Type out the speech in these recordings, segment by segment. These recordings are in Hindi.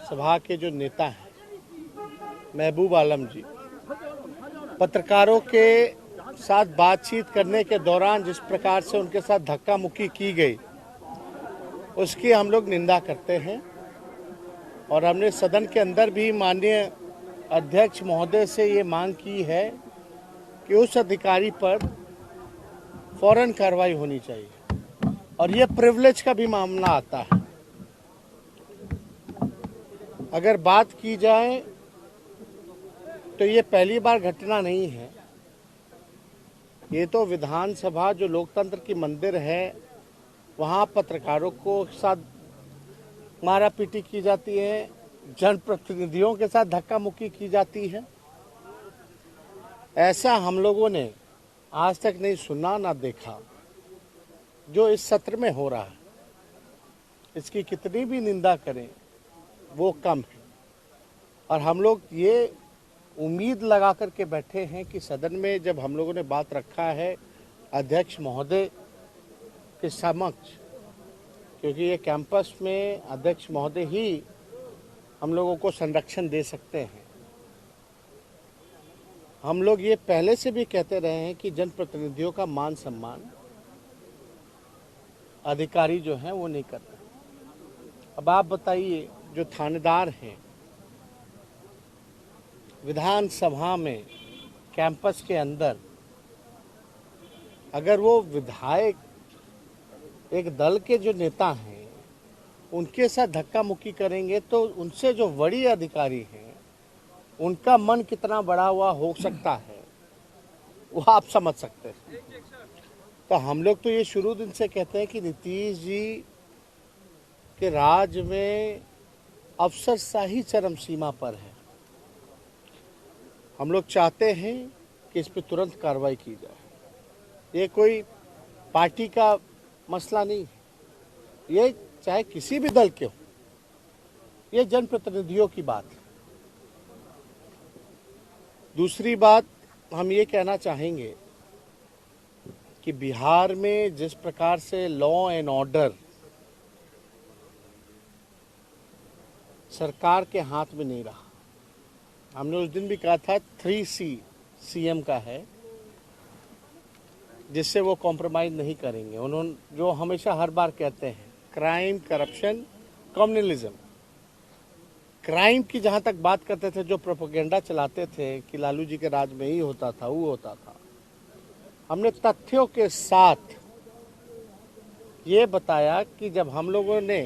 सभा के जो नेता हैं महबूब आलम जी, पत्रकारों के साथ बातचीत करने के दौरान जिस प्रकार से उनके साथ धक्का मुक्की की गई, उसकी हम लोग निंदा करते हैं। और हमने सदन के अंदर भी माननीय अध्यक्ष महोदय से ये मांग की है कि उस अधिकारी पर फौरन कार्रवाई होनी चाहिए। और ये प्रिविलेज का भी मामला आता है। अगर बात की जाए तो ये पहली बार घटना नहीं है। ये तो विधानसभा जो लोकतंत्र की मंदिर है, वहाँ पत्रकारों को साथ मारापीटी की जाती है, जनप्रतिनिधियों के साथ धक्का मुक्की की जाती है। ऐसा हम लोगों ने आज तक नहीं सुना ना देखा। जो इस सत्र में हो रहा है, इसकी कितनी भी निंदा करें वो कम है। और हम लोग ये उम्मीद लगा कर के बैठे हैं कि सदन में जब हम लोगों ने बात रखा है अध्यक्ष महोदय के समक्ष, क्योंकि ये कैंपस में अध्यक्ष महोदय ही हम लोगों को संरक्षण दे सकते हैं। हम लोग ये पहले से भी कहते रहे हैं कि जनप्रतिनिधियों का मान सम्मान अधिकारी जो हैं वो नहीं करते। अब आप बताइए, जो थानेदार हैं विधानसभा में कैंपस के अंदर, अगर वो विधायक एक दल के जो नेता हैं उनके साथ धक्का मुक्की करेंगे तो उनसे जो बड़ी अधिकारी हैं उनका मन कितना बड़ा हुआ हो सकता है वो आप समझ सकते हैं। तो हम लोग तो ये शुरू दिन से कहते हैं कि नीतीश जी के राज में अफसरशाही चरम सीमा पर है। हम लोग चाहते हैं कि इस पर तुरंत कार्रवाई की जाए। ये कोई पार्टी का मसला नहीं है, ये चाहे किसी भी दल के हो, ये जनप्रतिनिधियों की बात है। दूसरी बात हम ये कहना चाहेंगे कि बिहार में जिस प्रकार से लॉ एंड ऑर्डर सरकार के हाथ में नहीं रहा, हमने उस दिन भी कहा था 3C सीएम का है, जिससे वो कॉम्प्रोमाइज नहीं करेंगे। उन्होंने जो हमेशा हर बार कहते हैं, क्राइम, करप्शन, कम्युनलिज्म। क्राइम की जहाँ तक बात करते थे, जो प्रोपेगेंडा चलाते थे कि लालू जी के राज में ही होता था, वो होता था, हमने तथ्यों के साथ ये बताया कि जब हम लोगों ने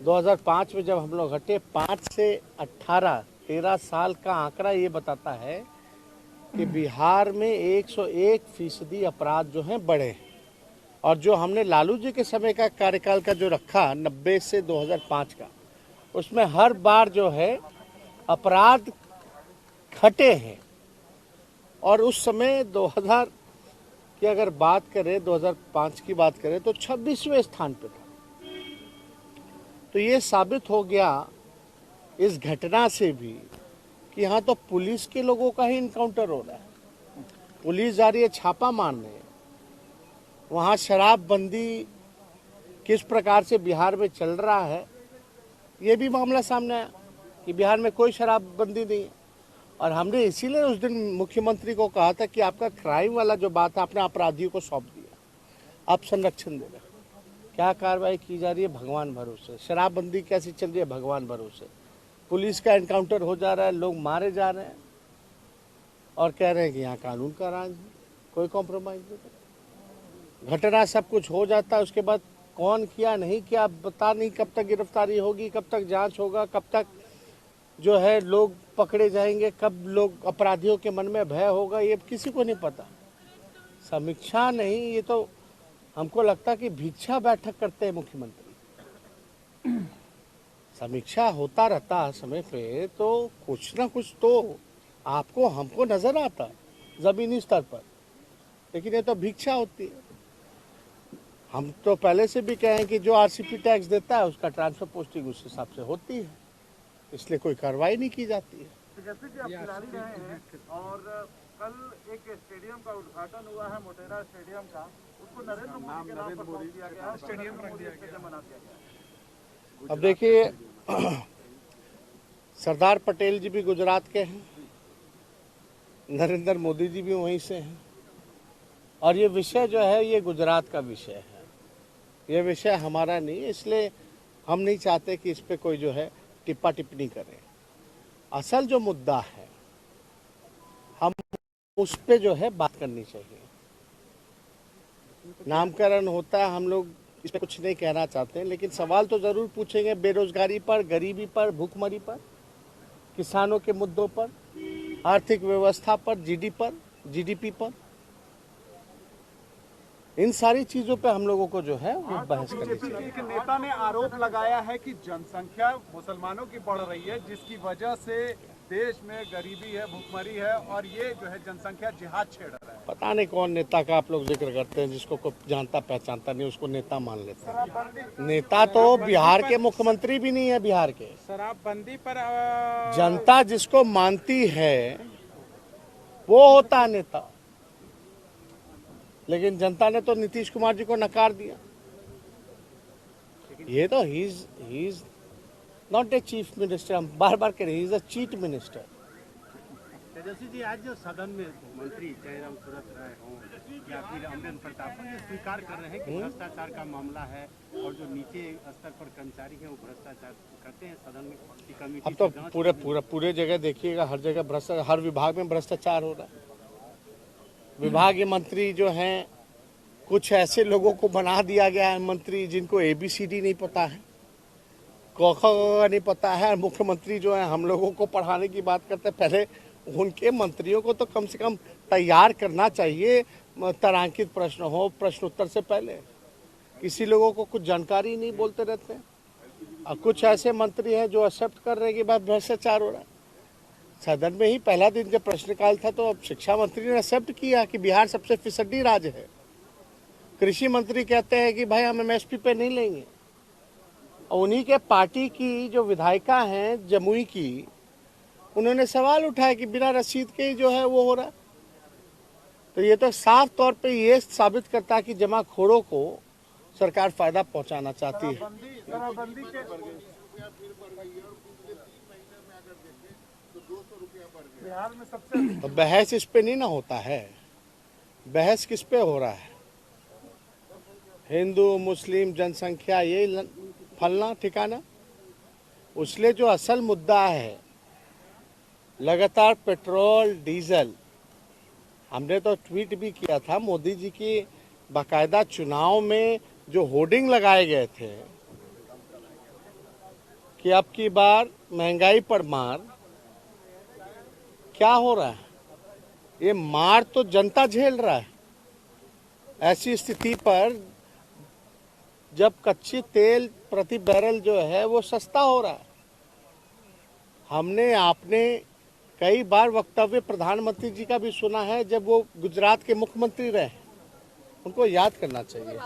2005 में जब हम लोग हटे, 5 से 18 13 साल का आंकड़ा ये बताता है कि बिहार में 101% अपराध जो हैं बढ़े हैं। और जो हमने लालू जी के समय का कार्यकाल का जो रखा 90 से 2005 का, उसमें हर बार जो है अपराध घटे हैं। और उस समय 2000 की अगर बात करें, 2005 की बात करें तो 26वें स्थान पे था। तो ये साबित हो गया इस घटना से भी कि यहाँ तो पुलिस के लोगों का ही इनकाउंटर हो रहा है। पुलिस जा रही है छापा मारने, वहाँ शराबबंदी किस प्रकार से बिहार में चल रहा है, ये भी मामला सामने आया कि बिहार में कोई शराबबंदी नहीं है। और हमने इसीलिए उस दिन मुख्यमंत्री को कहा था कि आपका क्राइम वाला जो बात है आपने अपराधियों को सौंप दिया, आप संरक्षण दे रहे। क्या कार्रवाई की जा रही है भगवान भरोसे। शराबबंदी कैसी चल रही है भगवान भरोसे। पुलिस का एनकाउंटर हो जा रहा है, लोग मारे जा रहे हैं और कह रहे हैं कि यहाँ कानून का राज है, कोई कॉम्प्रोमाइज नहीं। घटना सब कुछ हो जाता है, उसके बाद कौन किया नहीं किया बता नहीं, कब तक गिरफ्तारी होगी, कब तक जांच होगा, कब तक जो है लोग पकड़े जाएंगे, कब लोग अपराधियों के मन में भय होगा, ये किसी को नहीं पता। समीक्षा नहीं, ये तो हमको लगता कि भिक्षा बैठक करते हैं मुख्यमंत्री। समीक्षा होता रहता समय पे तो कुछ ना कुछ तो आपको हमको नजर आता जमीनी स्तर पर, लेकिन ये तो भिक्षा होती है। हम तो पहले से भी कहें कि जो आरसीपी टैक्स देता है उसका ट्रांसफर पोस्टिंग उस हिसाब से होती है, इसलिए कोई कार्रवाई नहीं की जाती है। जैसे कि आप खिलाड़ी रहे हैं और कल एक स्टेडियम का उद्घाटन हुआ है, मोटेरा स्टेडियम का, उसको नरेंद्र मोदी के नाम पर सौंप दिया गया, स्टेडियम बना दिया गया। अब देखिए, सरदार पटेल जी भी गुजरात के हैं, नरेंद्र मोदी जी भी वहीं से हैं, और ये विषय जो है ये गुजरात का विषय है, ये विषय हमारा नहीं है, इसलिए हम नहीं चाहते कि इस पे कोई जो है टिप्पा टिप्पणी करे। असल जो मुद्दा है हम उस पे जो है बात करनी चाहिए। नामकरण होता है, हम लोग इस पे कुछ नहीं कहना चाहते, लेकिन सवाल तो जरूर पूछेंगे बेरोजगारी पर, गरीबी पर, भूखमरी पर, किसानों के मुद्दों पर, आर्थिक व्यवस्था पर, जीडीपी पर, इन सारी चीजों पे हम लोगों को जो है वो बहस करनी बीजेपी चाहिए। के एक नेता ने आरोप लगाया है कि जनसंख्या मुसलमानों की बढ़ रही है, जिसकी वजह से देश में गरीबी है, भूखमरी है, और ये जो है जनसंख्या जिहाद छेड़ रहा है। पता नहीं कौन नेता का आप लोग जिक्र करते हैं, जिसको कोई जानता पहचानता नहीं उसको नेता मान लेते हैं। नेता तो बिहार के मुख्यमंत्री भी नहीं है, बिहार के। शराबबंदी पर जनता जिसको मानती है वो होता है नेता, लेकिन जनता ने तो नीतीश कुमार जी को नकार दिया। ये तो he is not a chief minister, हम बार बार कह रहे हैं, he is a cheat minister. Tejashwi ji, आज जो सदन में मंत्री जयराम सूरत राय हों या फिर अमरेंद्र प्रताप ये स्वीकार कर रहे हैं कि भ्रष्टाचार का मामला है, और जो नीचे स्तर पर कर्मचारी हैं वो भ्रष्टाचार करते हैं, सदन में कमेटी अब तो पूरे जगह देखिएगा, हर जगह भ्रष्टाचार, हर विभाग में भ्रष्टाचार हो रहा है। विभागीय मंत्री जो हैं, कुछ ऐसे लोगों को बना दिया गया है मंत्री जिनको ABCD नहीं पता है, क ख नहीं पता है। मुख्यमंत्री जो है हम लोगों को पढ़ाने की बात करते हैं, पहले उनके मंत्रियों को तो कम से कम तैयार करना चाहिए, तारांकित प्रश्न हो, प्रश्नोत्तर से पहले। किसी लोगों को कुछ जानकारी नहीं, बोलते रहते हैं। और कुछ ऐसे मंत्री हैं जो एक्सेप्ट कर रहे हैं कि भाई भ्रष्टाचार हो रहा है। सदन में ही पहला दिन जब प्रश्नकाल था तो अब शिक्षा मंत्री ने एक्सेप्ट किया कि बिहार सबसे फिसड्डी राज्य है। कृषि मंत्री कहते हैं कि भाई हम MSP पे नहीं लेंगे, और उन्हीं के पार्टी की जो विधायिका हैं जमुई की, उन्होंने सवाल उठाया कि बिना रसीद के ही जो है वो हो रहा है। तो ये तो साफ तौर पे ये साबित करता है कि जमाखोरों को सरकार फायदा पहुंचाना चाहती है। शराबबंदी के बिहार में सबसे तो बहस इस पे नहीं ना होता है, बहस किस पे हो रहा है? हिंदू मुस्लिम जनसंख्या ये फलना ठिकाना। उसलिए जो असल मुद्दा है लगातार पेट्रोल डीजल, हमने तो ट्वीट भी किया था मोदी जी की, बाकायदा चुनाव में जो होर्डिंग लगाए गए थे कि अब की बार महंगाई पर मार। क्या हो रहा है? ये मार तो जनता झेल रहा है। ऐसी स्थिति पर जब कच्ची तेल प्रति बैरल जो है वो सस्ता हो रहा है, हमने आपने कई बार वक्तव्य प्रधानमंत्री जी का भी सुना है जब वो गुजरात के मुख्यमंत्री रहे, उनको याद करना चाहिए।